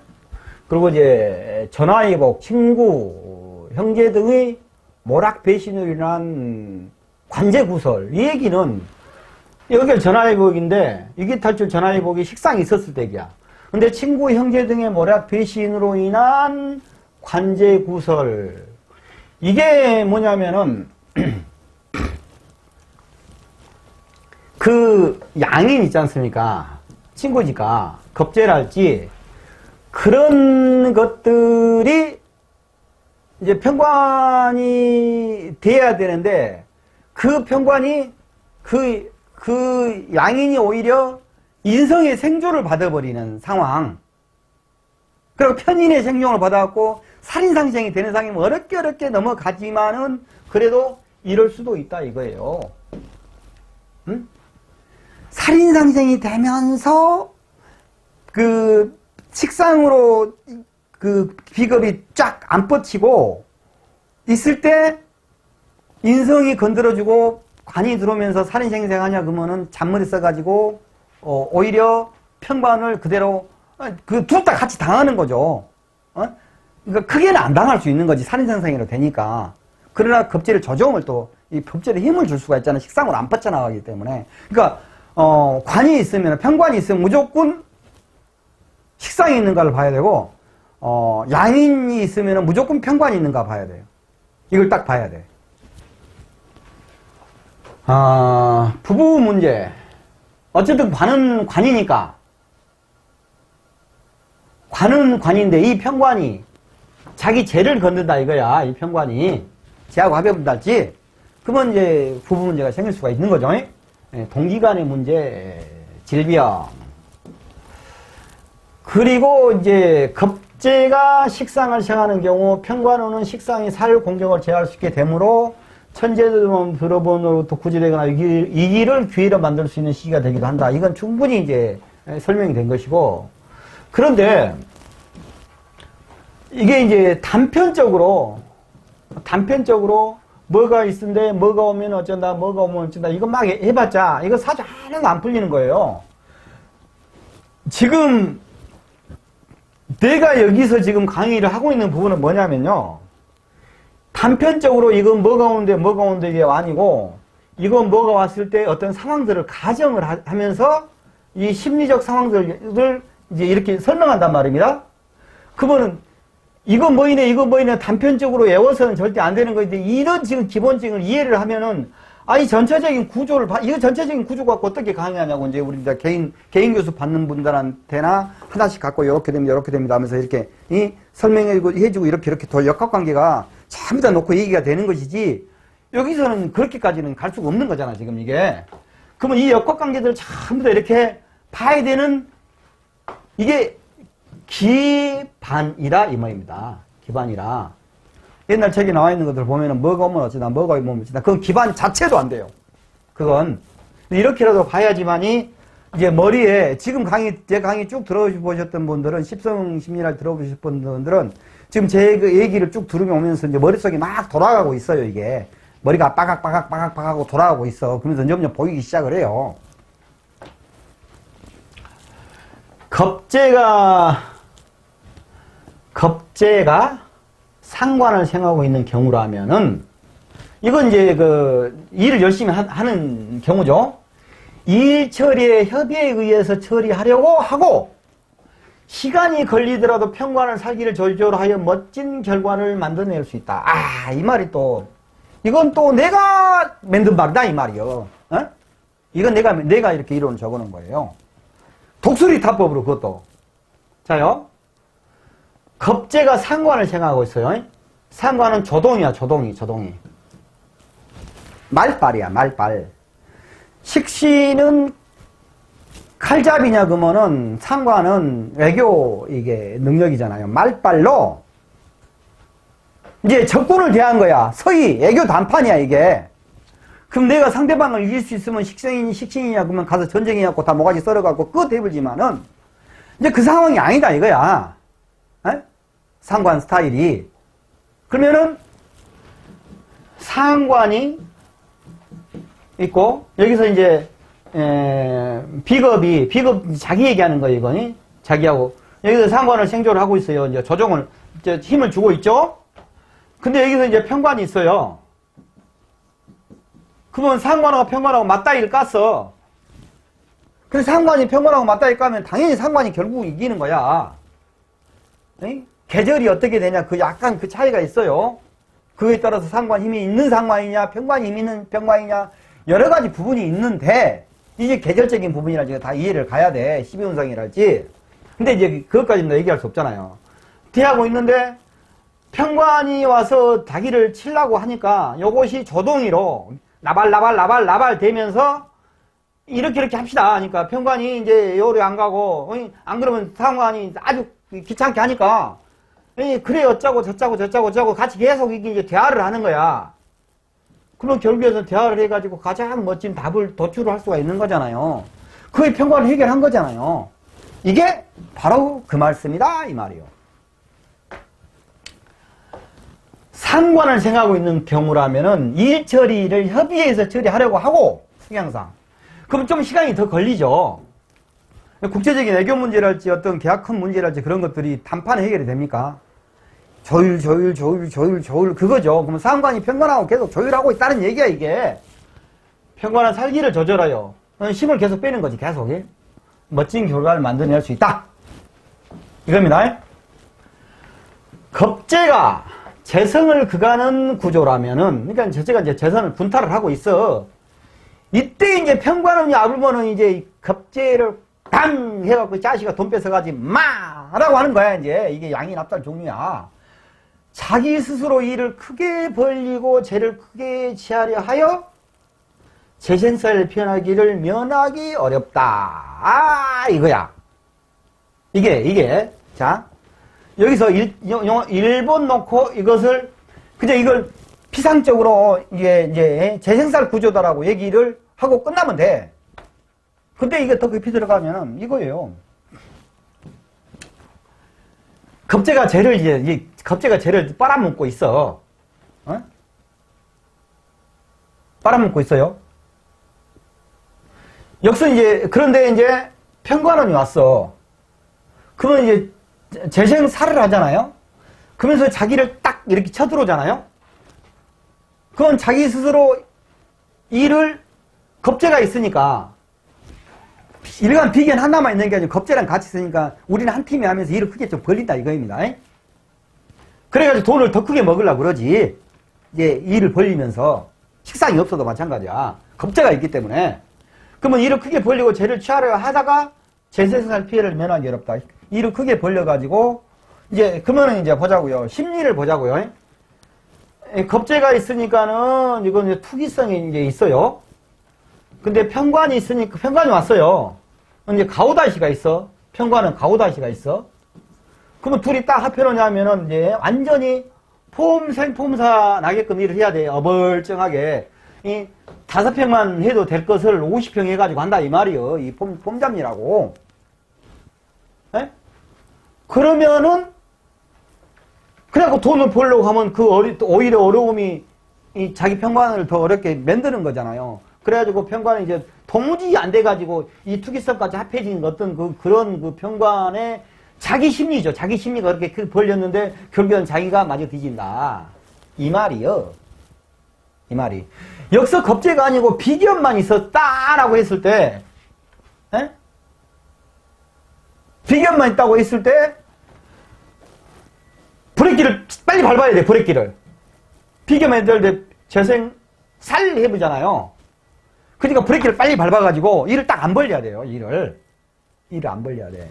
그리고 이제 전화위복, 친구, 형제 등의 모락, 배신으로 인한 관제구설. 이 얘기는, 여기 전화위복인데, 위기탈출 전화위복이 식상이 있었을 때야. 근데 친구, 형제 등의 모락, 배신으로 인한 관제구설. 이게 뭐냐면은, 그 양인 있지 않습니까? 친구니까, 겁제랄지, 그런 것들이 이제 편관이 돼야 되는데, 그 편관이 그 양인이 오히려 인성의 생조를 받아버리는 상황. 그리고 편인의 생존을 받아갖고 살인상생이 되는 상황이면 어렵게 넘어가지만은 그래도 이럴 수도 있다 이거예요. 응? 살인상생이 되면서 그 식상으로 그 비겁이 쫙 안 뻗치고 있을 때 인성이 건드려주고 관이 들어오면서 살인생생하냐 그러면은 잔머리 써가지고 오히려 편관을 그대로 그 둘 다 같이 당하는 거죠. 그러니까 크게는 안 당할 수 있는 거지, 살인상생이로 되니까. 그러나 겁제를 조정을 또 이 겁제에 힘을 줄 수가 있잖아요. 식상으로 안 뻗쳐나가기 때문에. 그러니까 관이 있으면, 편관이 있으면 무조건 식상이 있는가를 봐야 되고, 양인이 있으면 무조건 편관이 있는가 봐야 돼요. 이걸 딱 봐야 돼. 부부 문제. 어쨌든 관은 관이니까. 관은 관인데 이 편관이 자기 죄를 건든다 이거야. 이 편관이 죄하고 합의분달지, 그러면 이제 부부 문제가 생길 수가 있는 거죠. 동기간의 문제, 질병, 그리고 이제 겁재가 식상을 생하는 경우 평관우는 식상이 살 공경을 제어할 수 있게 되므로 천재들로부터 구제되거나 이기를 기회로 만들 수 있는 시기가 되기도 한다. 이건 충분히 이제 설명이 된 것이고, 그런데 이게 이제 단편적으로 뭐가 있는데 뭐가 오면 어쩐다, 뭐가 오면 어쩐다, 이거 막 해봤자 이거 사주 하나도 안 풀리는 거예요. 지금 내가 여기서 지금 강의를 하고 있는 부분은 뭐냐면요, 단편적으로 이건 뭐가 오는데 이게 아니고, 이건 뭐가 왔을 때 어떤 상황들을 가정을 하면서 이 심리적 상황들을 이제 이렇게 설명한단 말입니다. 그러면 이건 뭐이네 단편적으로 외워서는 절대 안 되는 건데, 이런 지금 기본적인 이해를 하면은, 이 전체적인 구조를, 이거 전체적인 구조 갖고 어떻게 강의하냐고, 이제 우리 이제 개인 교수 받는 분들한테나 하나씩 갖고 이렇게 됩니다 하면서 이렇게 설명해주고 이렇게 더 역학관계가 전부 다 놓고 얘기가 되는 것이지, 여기서는 그렇게까지는 갈 수가 없는 거잖아, 지금 이게. 그러면 이 역학관계들을 전부 다 이렇게 봐야 되는, 이게 기반이라 이 말입니다. 기반이라. 옛날 책에 나와 있는 것들 보면은 뭐가 오면 어쩌다, 뭐가 오면 어쩌다. 그건 기반 자체도 안 돼요. 그건. 이렇게라도 봐야지만이 이제 머리에, 지금 제 강의 쭉 들어보셨던 분들은, 십성 심리를 들어보셨던 분들은 지금 제 그 얘기를 쭉 들으면서 이제 머릿속이 막 돌아가고 있어요, 이게. 머리가 빠각하고 돌아가고 있어. 그러면서 점점 보이기 시작을 해요. 겁재가 상관을 생각하고 있는 경우라면은, 이건 이제 일을 열심히 하는 경우죠. 일 처리에 협의에 의해서 처리하려고 하고, 시간이 걸리더라도 평관을 살기를 조절하여 멋진 결과를 만들어낼 수 있다. 이 말이 이건 또 내가 만든 말이다, 이 말이요. 어? 이건 내가 이렇게 이론을 적어 놓은 거예요. 독수리 타법으로 그것도. 자요. 겁재가 상관을 생각하고 있어요. 상관은 조동이야, 조동이. 말빨이야, 말빨. 식신은 칼잡이냐, 그러면은 상관은 외교 이게 능력이잖아요. 말빨로 이제 적군을 대한 거야. 서희, 애교 단판이야, 이게. 그럼 내가 상대방을 이길 수 있으면 식신이냐, 그러면 가서 전쟁해갖고 다 모가지 썰어갖고 그거 해버리지만은, 이제 그 상황이 아니다, 이거야. 에? 상관 스타일이. 그러면은, 상관이 있고, 여기서 이제, 비겁, 자기 얘기하는 거예요, 이거니? 자기하고. 여기서 상관을 생존을 하고 있어요. 이제 조정을, 이제 힘을 주고 있죠? 근데 여기서 이제 평관이 있어요. 그러면 상관하고 평관하고 맞다이를 깠어. 그래서 상관이 평관하고 맞다이 까면 당연히 상관이 결국 이기는 거야. 에? 계절이 어떻게 되냐, 약간 그 차이가 있어요. 그거에 따라서 상관 힘이 있는 상관이냐, 평관 힘이 있는 평관이냐, 여러 가지 부분이 있는데, 이게 계절적인 부분이라 지금 다 이해를 가야 돼. 12운성이랄지. 근데 이제 그것까지는 얘기할 수 없잖아요. 대하고 있는데, 평관이 와서 자기를 치려고 하니까, 요것이 조동이로, 나발 되면서, 이렇게 합시다. 하니까, 평관이 이제 요리 안 가고, 안 그러면 상관이 아주 귀찮게 하니까, 그래, 어쩌고 저쩌고 같이 계속 이제 대화를 하는 거야. 그럼 결국에서 대화를 해가지고 가장 멋진 답을 도출을 할 수가 있는 거잖아요. 그의 평관을 해결한 거잖아요. 이게 바로 그 말씀이다, 이 말이요. 상관을 생각하고 있는 경우라면은 일 처리를 협의해서 처리하려고 하고, 성향상. 그럼 좀 시간이 더 걸리죠. 국제적인 외교 문제랄지 어떤 계약헌 문제랄지 그런 것들이 단판에 해결이 됩니까? 조율 그거죠. 그럼 상관이 평관하고 계속 조율하고 있다는 얘기야, 이게. 평관한 살기를 조절하여 힘을 계속 빼는 거지, 계속. 멋진 결과를 만들어낼 수 있다, 이겁니다. 겁재가 재성을 그가는 구조라면은, 그러니까 제가 이제 재성을 분탈을 하고 있어. 이때 이제 평관운이 아불면은 이제 겁재를 당 해갖고 자식아 돈 뺏어가지 마라고 하는 거야, 이제. 이게 양이 납달 종류야. 자기 스스로 일을 크게 벌리고 죄를 크게 취하려 하여 재생사를 표현하기를 면하기 어렵다. 이거야. 이게. 자, 여기서 일본 놓고 이것을, 그냥 이걸 피상적으로 이제 재생산 구조다라고 얘기를 하고 끝나면 돼. 근데 이게 더 깊이 들어가면은 이거예요. 겁재가 쟤를 빨아먹고 있어. 어? 빨아먹고 있어요. 여기서 그런데 이제 평관원이 왔어. 그러면 이제 재생살을 하잖아요. 그러면서 자기를 딱 이렇게 쳐들어오잖아요. 그건 자기 스스로 일을, 겁재가 있으니까, 일간 비견 하나만 있는 게 아니고 겁재랑 같이 있으니까 우리는 한 팀이 하면서 일을 크게 좀 벌린다 이거입니다. 그래가지고 돈을 더 크게 먹으려고 그러지. 이제 일을 벌리면서 식상이 없어도 마찬가지야. 겁재가 있기 때문에. 그러면 일을 크게 벌리고 쟤를 취하려 하다가 재생산 피해를 면하기 어렵다. 일을 크게 벌려가지고 이제 그러면은 이제 보자고요. 심리를 보자고요. 겁재가 있으니까는 이건 이제 투기성이 이제 있어요. 근데 평관이 있으니까, 평관이 왔어요. 이제 가오다시가 있어. 평관은 가오다시가 있어. 그러면 둘이 딱 합해놓냐면은 이제 완전히 폼생폼사 나게끔 일을 해야 돼. 어벌쩡하게. 이 5평만 해도 될 것을 50평 해가지고 한다 이 말이요. 이 폼잡이라고. 에? 그러면은 그래갖고 돈을 벌려고 하면 오히려 어려움이 이 자기 평관을 더 어렵게 만드는 거잖아요. 그래가지고 평관이 이제 도무지 안 돼가지고 이 투기성까지 합해진 어떤 그런 평관의 자기 심리죠. 자기 심리가 그렇게 벌렸는데 결국엔 자기가 마저 뒤진다. 이 말이요. 이 말이. 여기서 겁재가 아니고 비견만 있었다라고 했을 때, 에? 비견만 있다고 했을 때, 브레이크를 빨리 밟아야 돼, 브레이크를. 비견만 있을 때 재생살 해보잖아요. 그러니까 브레이크를 빨리 밟아가지고 일을 딱 안 벌려야 돼요, 일을 안 벌려야 돼.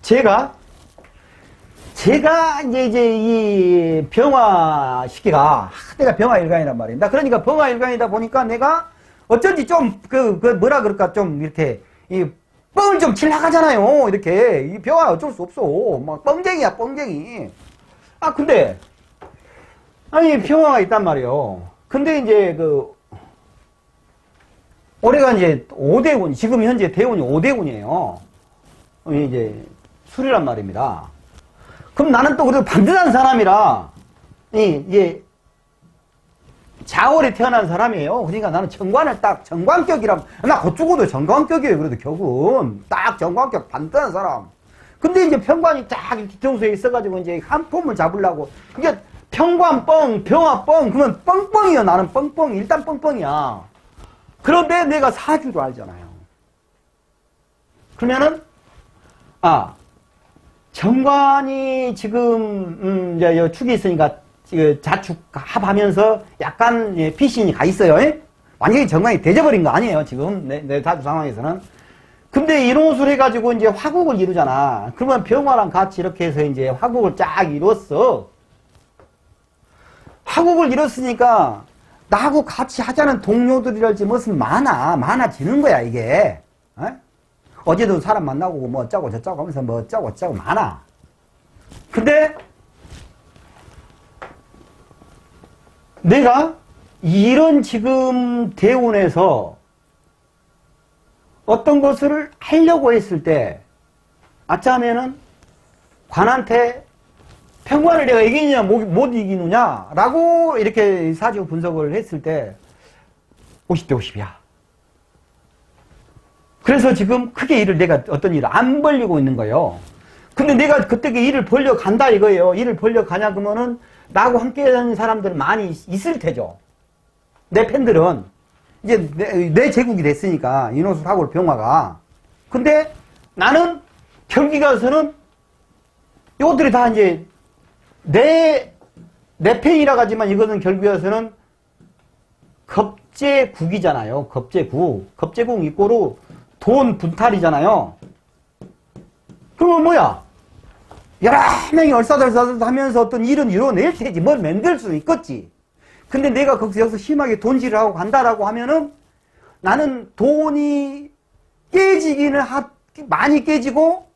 제가 이제 이 병화 시기가, 내가 병화 일간이란 말입니다. 그러니까 병화 일간이다 보니까 내가 어쩐지 좀, 뭐라 그럴까, 좀 이렇게, 이 뻥을 좀 칠나가잖아요. 이렇게. 이 병화 어쩔 수 없어. 막 뻥쟁이야, 뻥쟁이. 근데, 아니, 병화가 있단 말이에요. 근데 이제 올해가 이제 5대군, 지금 현재 대운이 5대군이에요. 이제 술이란 말입니다. 그럼 나는 또 그래도 반듯한 사람이라, 이제 자월에 태어난 사람이에요. 그러니까 나는 정관격이라, 나 곧 죽어도 정관격이에요. 그래도 격은. 딱 정관격 반듯한 사람. 근데 이제 평관이 딱 뒤통수에 있어가지고 이제 한 폼을 잡으려고. 그게 평관 뻥, 병화 뻥, 그러면 뻥뻥이요. 나는 뻥뻥, 일단 뻥뻥이야. 그런데 내가 사주로 알잖아요. 그러면은, 정관이 지금, 이제 축이 있으니까, 자축 합하면서 약간 피신이 가 있어요. 완전히 정관이 돼져버린 거 아니에요. 지금, 내 사주 상황에서는. 근데 이론술 해가지고 이제 화국을 이루잖아. 그러면 병화랑 같이 이렇게 해서 이제 화국을 쫙 이뤘어. 화국을 이뤘으니까, 나하고 같이 하자는 동료들이랄지 무슨 많아지는 거야, 이게. 어제도 사람 만나고 뭐 어쩌고 저쩌고 하면서 뭐 어쩌고 저쩌고 많아. 근데 내가 이런 지금 대운에서 어떤 것을 하려고 했을 때 아짜면은 관한테 평관을 내가 이기느냐 못 이기느냐 라고 이렇게 사주 분석을 했을 때 50대 50이야. 그래서 지금 크게 내가 어떤 일을 안 벌리고 있는 거예요. 근데 내가 그때 일을 벌려 간다 이거예요. 일을 벌려 가냐 그러면은 나하고 함께 하는 사람들 많이 있을 테죠. 내 팬들은 이제 내 제국이 됐으니까 인호술 하고 병화가. 근데 나는 경기 가서는 이것들이 다 이제 내 팬이라 하지만 이거는 결국에 와서는 겁재국이잖아요. 겁재국. 겁재국 이꼬로 돈 분탈이잖아요. 그러면 뭐야? 여러 명이 얼싸들싸들 하면서 어떤 일은 이뤄낼 테지. 뭘 만들 수는 있겠지. 근데 내가 여기서 심하게 돈질을 하고 간다라고 하면은 나는 돈이 깨지기는 많이 깨지고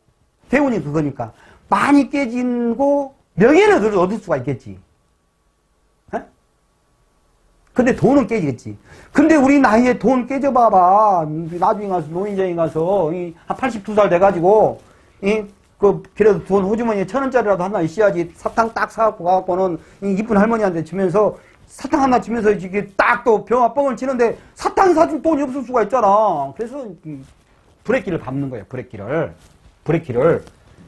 대운이 그거니까 많이 깨지고 명예는 얻을 수가 있겠지. 에? 근데 돈은 깨지겠지. 근데 우리 나이에 돈 깨져봐봐. 나중에 가서 노인정에 가서 한 82살 돼가지고 그래도 돈 호주머니에 1,000원짜리라도 하나 있어야지. 사탕 딱 사갖고 가갖고는 이쁜 할머니한테 주면서 사탕 하나 주면서 이게 딱 또 병아 뻥을 치는데 사탕 사줄 돈이 없을 수가 있잖아. 그래서 브레이크를 밟는 거예요. 브레이크를.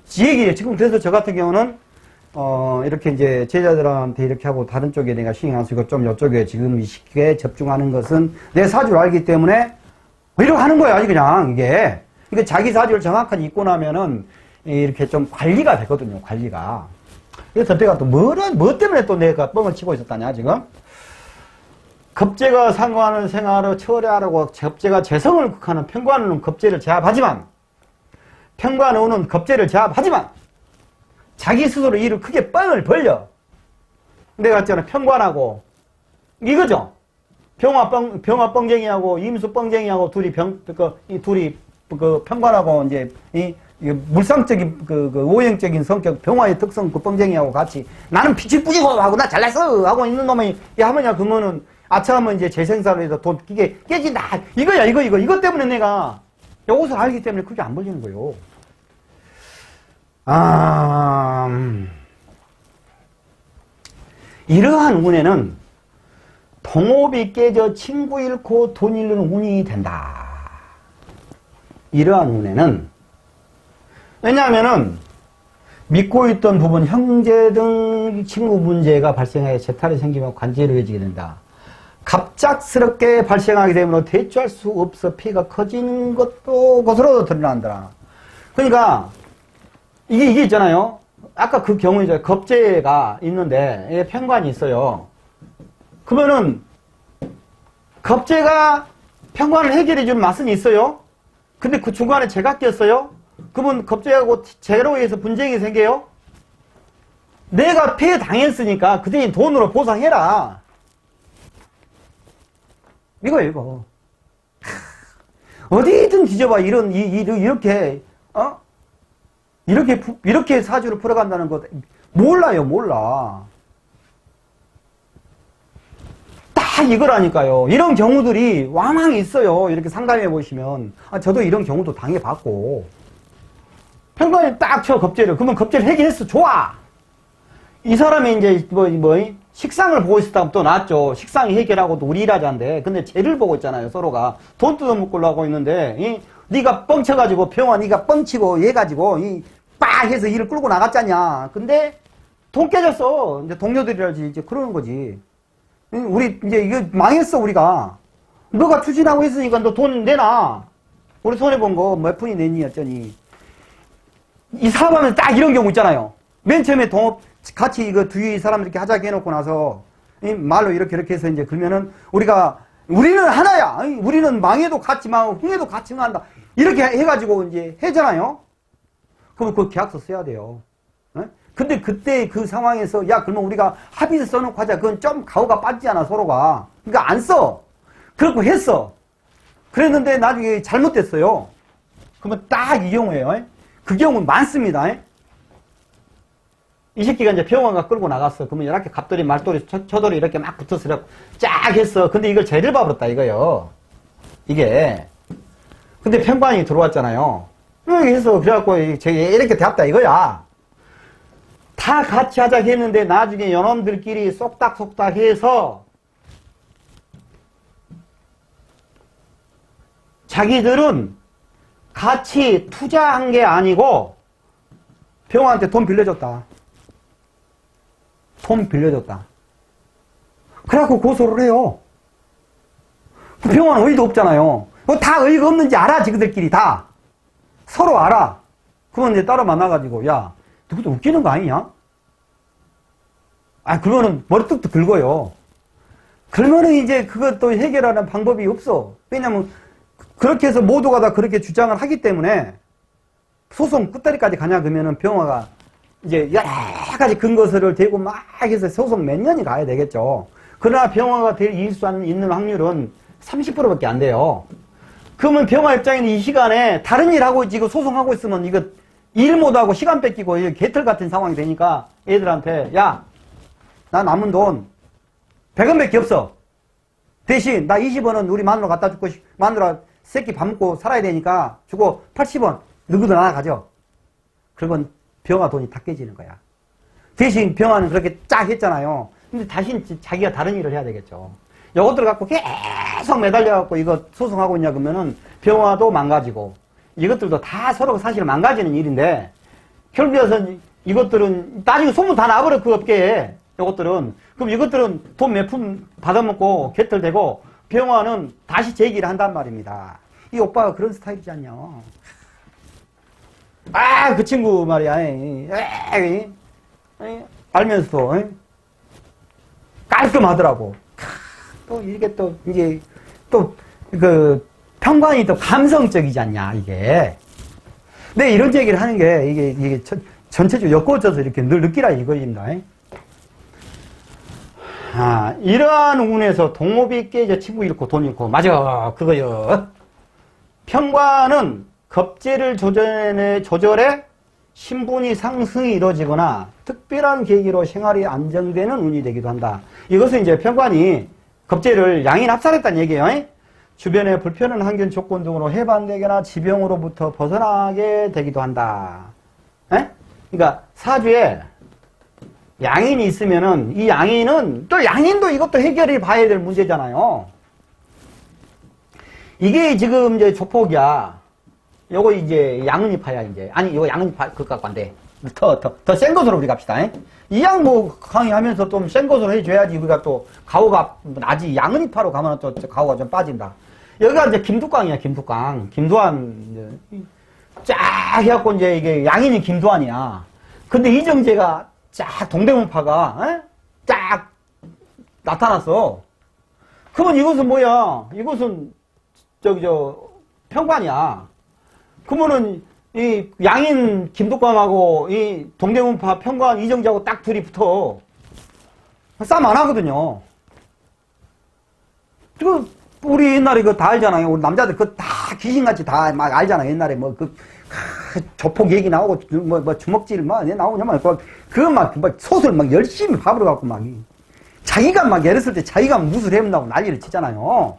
지 얘기예요. 지금 그래서 저 같은 경우는 이렇게 이제 제자들한테 이렇게 하고 다른 쪽에 내가 신경 안 쓰고 좀 이쪽에 지금 이 시기에 집중하는 것은 내 사주를 알기 때문에 이러고 하는 거야. 그냥 이게. 그러니까 자기 사주를 정확하게 읽고 나면은 이렇게 좀 관리가 되거든요. 관리가. 그래서 내가 또 뭐 때문에 또 내가 뻥을 치고 있었다냐 지금. 겁재가 상관하는 생활을 처리하라고 겁재가 재성을 극하는 편관우는 겁재를 제압하지만 편관우는 겁재를 제압하지만 자기 스스로 일을 크게 뻥을 벌려. 내가 했잖아. 편관하고 이거죠. 병화 뻥쟁이하고 임수 뻥쟁이하고 둘이 편관하고 이제 이 물상적인 오행적인 성격 병화의 특성 그 뻥쟁이하고 같이 나는 빛이 뿌리고 하고 나 잘났어 하고 있는 놈이 하면야 그러면은 아차하면 이제 재생산을 해서 돈 이게 깨진다 이거야 이거 때문에 내가 이것을 알기 때문에 그게 안 벌리는 거예요. 이러한 운에는 동업이 깨져 친구 잃고 돈 잃는 운이 된다. 이러한 운에는 왜냐하면은 믿고 있던 부분 형제 등 친구 문제가 발생하여 재탈이 생기면 관계로해지게 된다. 갑작스럽게 발생하게 되면 대처할 수 없어 피해가 커지는 것도 것으로 드러난다. 그러니까 이게 있잖아요. 아까 그 경우이죠. 겁재가 있는데 편관이 있어요. 그러면은 겁재가 편관을 해결해 주는 맛은 있어요. 근데 그 중간에 재가 꼈어요. 그러면 겁재하고 재로 해서 분쟁이 생겨요. 내가 피해 당했으니까 그 대신 돈으로 보상해라. 이거. 어디든 뒤져봐. 이렇게 사주를 풀어간다는 것 몰라. 딱 이거라니까요. 이런 경우들이 왕왕 있어요. 이렇게 상담해 보시면. 저도 이런 경우도 당해봤고. 편관이 딱 쳐, 겁재를. 그러면 겁재를 해결했어. 좋아! 이 사람이 이제, 식상을 보고 있었다면 또 낫죠. 식상이 해결하고 또 우리 일하자인데. 근데 쟤를 보고 있잖아요. 서로가. 돈 뜯어먹으려고 하고 있는데, 네가 뻥쳐가지고, 병아, 네가 뻥치고, 얘 가지고, 빡 해서 일을 끌고 나갔잖냐. 근데, 돈 깨졌어. 이제 동료들이라지, 이제 그러는 거지. 우리, 이제 이거 망했어, 우리가. 너가 추진하고 있으니까 너 돈 내놔. 우리 손해본 거 몇 푼이 내니, 어쩌니. 이 사업하면서 딱 이런 경우 있잖아요. 맨 처음에 동업, 같이 이거 뒤에 사람 이렇게 하자게 해놓고 나서, 말로 이렇게 해서 이제 그러면은 우리는 하나야. 우리는 망해도 같이 망하고, 흥해도 같이 망한다. 이렇게 해가지고 이제 해잖아요. 그럼 그 계약서 써야 돼요. 근데 그때 그 상황에서, 야, 그러면 우리가 합의서 써놓고 하자. 그건 좀 가오가 빠지잖아, 서로가. 그러니까 안 써. 그렇고 했어. 그랬는데 나중에 잘못됐어요. 그러면 딱 이 경우예요. 그 경우는 많습니다. 이 새끼가 이제 병원가 끌고 나갔어. 그러면 이렇게 갑돌이, 말돌이, 처돌이 이렇게 막 붙어서 쫙 했어. 근데 이걸 죄를 봐버렸다, 이거요. 이게. 근데 편관이 들어왔잖아요. 그래서 그래갖고 이렇게 되었다, 이거야. 다 같이 하자 했는데 나중에 연원들끼리 쏙닥쏙닥 해서 자기들은 같이 투자한 게 아니고 병원한테 돈 빌려줬다. 그래갖고 고소를 해요. 그 병원은 의의도 없잖아요. 다 의의가 없는지 알아, 지그들끼리 다. 서로 알아. 그러면 이제 따로 만나가지고, 야, 너도 웃기는 거 아니냐? 그러면은 머리 뚝뚝 긁어요. 그러면은 이제 그것도 해결하는 방법이 없어. 왜냐면 그렇게 해서 모두가 다 그렇게 주장을 하기 때문에 소송 끝다리까지 가냐 그러면은 병화가 이제 여러 가지 근거서를 대고 막 해서 소송 몇 년이 가야 되겠죠. 그러나 병화가 될 일수 있는 확률은 30%밖에 안 돼요. 그러면 병화 입장에는 이 시간에 다른 일 하고 지금 소송하고 있으면 이거 일 못하고 시간 뺏기고 개털 같은 상황이 되니까 애들한테 야, 나 남은 돈 100원밖에 없어. 대신 나 20원은 우리 마누라 갖다 주고 마누라 새끼 밥 먹고 살아야 되니까 주고 80원 누구든 하나 가져. 그러면 병화 돈이 다 깨지는 거야. 대신 병화는 그렇게 쫙 했잖아요. 근데 다시 자기가 다른 일을 해야 되겠죠. 요것들 갖고 계속 매달려갖고 이거 소송하고 있냐 그러면은 병화도 망가지고 이것들도 다 서로 사실 망가지는 일인데 결국에서 이것들은 나중에 소문 다 나버려 그 업계에 이것들은 그럼 이것들은 돈 몇 푼 받아먹고 개털되고 병화는 다시 제기를 한단 말입니다. 이 오빠가 그런 스타일이지 않냐. 아, 그 친구 말이야. 알면서도 깔끔하더라고. 또 이게 또 이제 또 그 평관이 또 감성적이지 않냐 이게. 근데 이런 얘기를 하는 게 이게 전체적으로 엮어져서 이렇게 늘 느끼라 이거입니다. 아, 이러한 운에서 동업이 깨져 친구 잃고 돈 잃고 맞아 그거요. 평관은 겁재를 조절해 신분이 상승이 이루어지거나 특별한 계기로 생활이 안정되는 운이 되기도 한다. 이것은 이제 평관이 겁재를 양인 합살했다는 얘기예요. 주변에 불편한 환경 조건 등으로 해반되거나 지병으로부터 벗어나게 되기도 한다. 그러니까 사주에 양인이 있으면은 이 양인은 또 양인도 이것도 해결해 봐야 될 문제잖아요. 이게 지금 이제 조폭이야. 요거 이제 양은이파야 이제. 아니 요거 양은이파 그거 갖고 안 돼. 더 센 것으로 우리 갑시다. 이 양 뭐 강의하면서 좀 센 것으로 해줘야지 우리가 또 가오가 나지. 양은이파로 가면 또 가오가 좀 빠진다. 여기가 이제 김두광이야 김두광. 김두한 쫙 해갖고 이제 이게 양인이 김두한이야. 근데 이정재가 쫙 동대문파가 쫙 나타났어. 그러면 이것은 뭐야? 이것은 평관이야. 그러면은 이 양인 김독감하고 이 동대문파 평관 이정재하고 딱 둘이 붙어 싸움 안 하거든요. 그 우리 옛날에 그거 다 알잖아요. 우리 남자들 그거 다 귀신같이 다 막 알잖아요. 옛날에 뭐 조폭 얘기 나오고 뭐 주먹질 막 나오냐 막 그거 막 소설 막 열심히 밥으로 갖고 막 자기가 막 예랬을 때 자기가 무술 해본다고 난리를 치잖아요.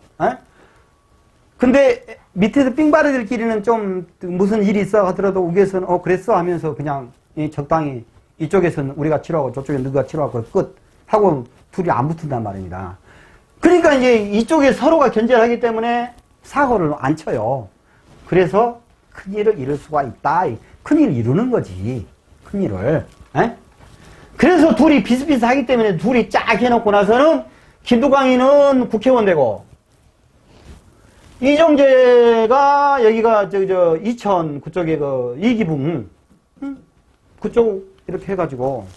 근데 밑에서 삥바리들끼리는 좀 무슨 일이 있어 하더라도 위에서는 그랬어 하면서 그냥 적당히 이쪽에서는 우리가 치료하고 저쪽에 누가 치료하고 끝 하고 둘이 안 붙은단 말입니다. 그러니까 이제 이쪽에 서로가 견제를 하기 때문에 사고를 안 쳐요. 그래서 큰일을 이룰 수가 있다. 큰일을 이루는 거지. 큰일을. 그래서 둘이 비슷비슷하기 때문에 둘이 쫙 해놓고 나서는 김두광이는 국회의원 되고 이정재가 여기가 이천 그쪽에 그 이기붕 그쪽 이렇게 해가지고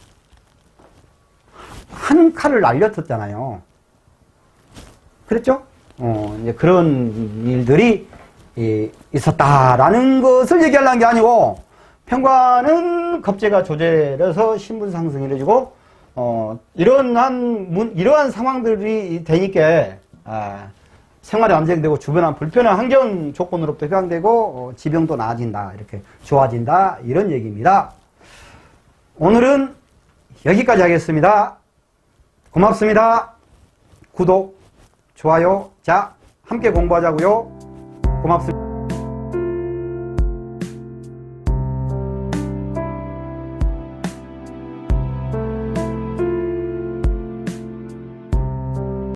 한 칼을 날렸었잖아요. 그랬죠? 이제 그런 일들이 있었다라는 것을 얘기하려는 게 아니고 평관은 겁재가 조절해서 신분 상승이 이루어지고 이러한 상황들이 되니까 생활이 안정되고 주변한 불편한 환경 조건으로부터 해방되고 지병도 나아진다 이렇게 좋아진다 이런 얘기입니다. 오늘은 여기까지 하겠습니다. 고맙습니다. 구독, 좋아요, 자 함께 공부하자고요. 고맙습니다.